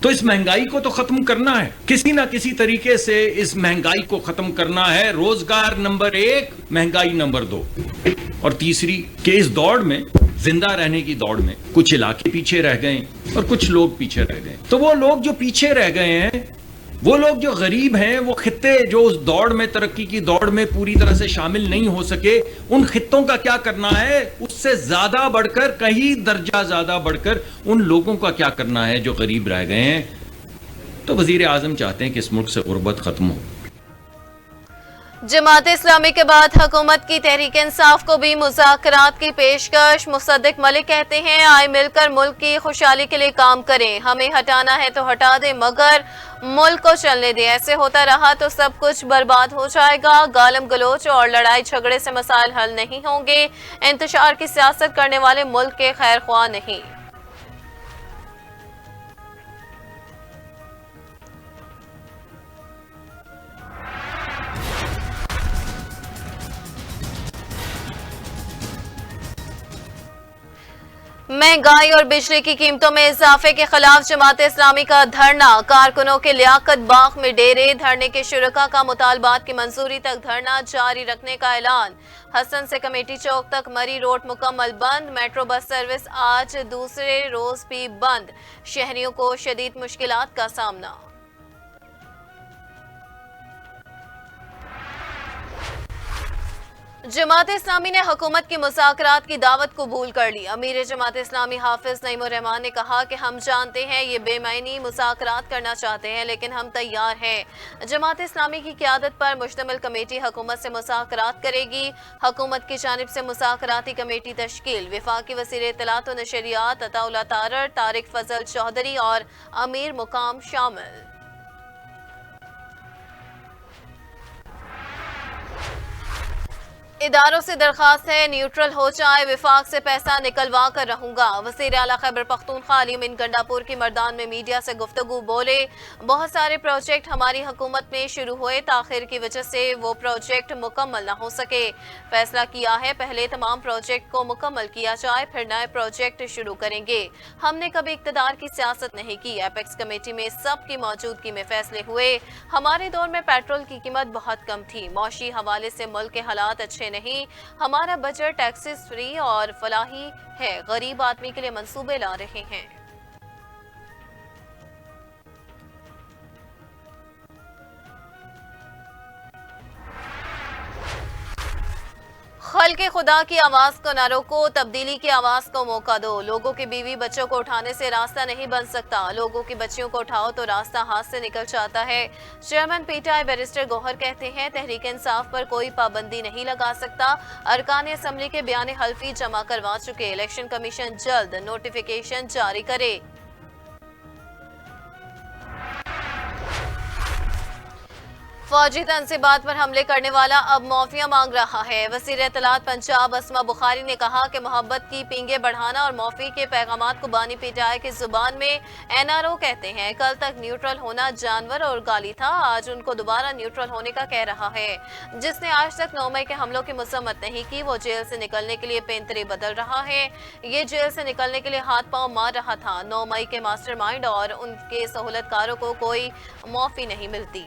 تو اس مہنگائی کو تو ختم کرنا ہے، کسی نہ کسی طریقے سے اس مہنگائی کو ختم کرنا ہے. روزگار نمبر 1، مہنگائی نمبر 2، اور تیسری کہ اس دوڑ میں، زندہ رہنے کی دوڑ میں، کچھ علاقے پیچھے رہ گئے اور کچھ لوگ پیچھے رہ گئے. تو وہ لوگ جو پیچھے رہ گئے ہیں، وہ لوگ جو غریب ہیں، وہ خطے جو اس دوڑ میں، ترقی کی دوڑ میں پوری طرح سے شامل نہیں ہو سکے، ان خطوں کا کیا کرنا ہے؟ اس سے زیادہ بڑھ کر، کہیں درجہ زیادہ بڑھ کر ان لوگوں کا کیا کرنا ہے جو غریب رہ گئے ہیں. تو وزیر اعظم چاہتے ہیں کہ اس ملک سے غربت ختم ہو. جماعت اسلامی کے بعد حکومت کی تحریک انصاف کو بھی مذاکرات کی پیشکش. مصدق ملک کہتے ہیں آئے مل کر ملک کی خوشحالی کے لیے کام کریں، ہمیں ہٹانا ہے تو ہٹا دیں مگر ملک کو چلنے دیں، ایسے ہوتا رہا تو سب کچھ برباد ہو جائے گا. گالم گلوچ اور لڑائی جھگڑے سے مسائل حل نہیں ہوں گے، انتشار کی سیاست کرنے والے ملک کے خیر خواہ نہیں. مہنگائی اور بجلی کی قیمتوں میں اضافے کے خلاف جماعت اسلامی کا دھرنا. کارکنوں کے لیاقت باغ میں ڈیرے، دھرنے کے شرکاء کا مطالبات کی منظوری تک دھرنا جاری رکھنے کا اعلان. حسن سے کمیٹی چوک تک مری روڈ مکمل بند. میٹرو بس سروس آج دوسرے روز بھی بند، شہریوں کو شدید مشکلات کا سامنا. جماعت اسلامی نے حکومت کی مذاکرات کی دعوت قبول کر لی. امیر جماعت اسلامی حافظ نعیم الرحمان نے کہا کہ ہم جانتے ہیں یہ بے معنی مذاکرات کرنا چاہتے ہیں لیکن ہم تیار ہیں. جماعت اسلامی کی قیادت پر مشتمل کمیٹی حکومت سے مذاکرات کرے گی. حکومت کی جانب سے مذاکراتی کمیٹی تشکیل. وفاقی وزیر اطلاعات و نشریات عطا اللہ تارڑ، طارق فضل چودھری اور امیر مقام شامل. اداروں سے درخواست ہے نیوٹرل ہو جائے، وفاق سے پیسہ نکلوا کر رہوں گا. وزیر اعلیٰ خیبر پختونخوا علی امین گنڈاپور کی مردان میں میڈیا سے گفتگو. بولے بہت سارے پروجیکٹ ہماری حکومت میں شروع ہوئے، تاخیر کی وجہ سے وہ پروجیکٹ مکمل نہ ہو سکے. فیصلہ کیا ہے پہلے تمام پروجیکٹ کو مکمل کیا جائے پھر نئے پروجیکٹ شروع کریں گے. ہم نے کبھی اقتدار کی سیاست نہیں کی. ایپیکس کمیٹی میں سب کی موجودگی میں فیصلے ہوئے. ہمارے دور میں پیٹرول کی قیمت بہت کم تھی. معاشی حوالے سے ملک کے حالات اچھے نہیں. ہمارا بجٹ ٹیکسز فری اور فلاحی ہے. غریب آدمی کے لیے منصوبے لا رہے ہیں. خلق خدا کی آواز کو نہ روکو، تبدیلی کی آواز کو موقع دو. لوگوں کی بیوی بچوں کو اٹھانے سے راستہ نہیں بن سکتا. لوگوں کی بچیوں کو اٹھاؤ تو راستہ ہاتھ سے نکل جاتا ہے. Chairman P T I barrister Gohar کہتے ہیں تحریک انصاف پر کوئی پابندی نہیں لگا سکتا. ارکان اسمبلی کے بیان حلفی جمع کروا چکے. الیکشن کمیشن جلد نوٹیفیکیشن جاری کرے. فوجی تنصیبات پر حملے کرنے والا اب معافیا مانگ رہا ہے. وزیر اطلاعات پنجاب اسما بخاری نے کہا کہ محبت کی پینگیں بڑھانا اور معافی کے پیغامات کو بانی پی ٹی آئی کی زبان میں این آر او کہتے ہیں. کل تک نیوٹرل ہونا جانور اور گالی تھا، آج ان کو دوبارہ نیوٹرل ہونے کا کہہ رہا ہے. جس نے آج تک 9 مئی کے حملوں کی مذمت نہیں کی وہ جیل سے نکلنے کے لیے پینترے بدل رہا ہے. یہ جیل سے نکلنے کے لیے ہاتھ پاؤں مار رہا تھا. 9 مئی کے ماسٹر مائنڈ اور ان کے سہولت کاروں کو کوئی معافی نہیں ملتی.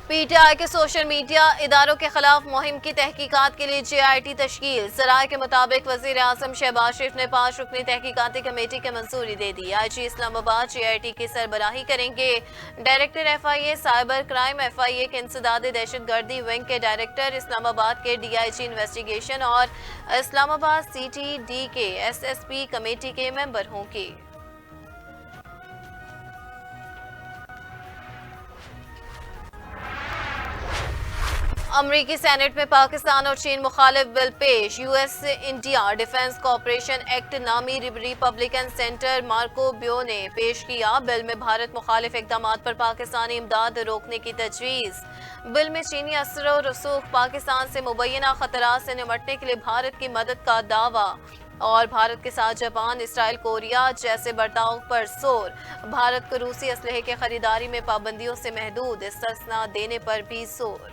پی ٹی آئی کے سوشل میڈیا اداروں کے خلاف مہم کی تحقیقات کے لیے جے آئی ٹی تشکیل. ذرائع کے مطابق وزیر اعظم شہباز شریف نے 5 رکنی تحقیقاتی کمیٹی کی منظوری دے دی. آئی جی اسلام آباد جے آئی ٹی کی سربراہی کریں گے. Director F I A cyber crime, F آئی اے کے انسداد دہشت گردی ونگ کے ڈائریکٹر، اسلام آباد کے ڈی آئی جی انویسٹیگیشن اور اسلام آباد سی ٹی ڈی کے ایس ایس پی کمیٹی کے ممبر ہوں گے. امریکی سینیٹ میں پاکستان اور چین مخالف بل پیش. U S India defence cooperation act نامی ریپبلکن سینیٹر مارکو روبیو نے پیش کیا. بل میں بھارت مخالف اقدامات پر پاکستانی امداد روکنے کی تجویز. بل میں چینی اثر و رسوخ، پاکستان سے مبینہ خطرات سے نمٹنے کے لیے بھارت کی مدد کا دعویٰ اور بھارت کے ساتھ جاپان، اسرائیل، کوریا جیسے برتاؤ پر زور. بھارت کو روسی اسلحے کی خریداری میں پابندیوں سے محدود استثناء دینے پر بھی زور.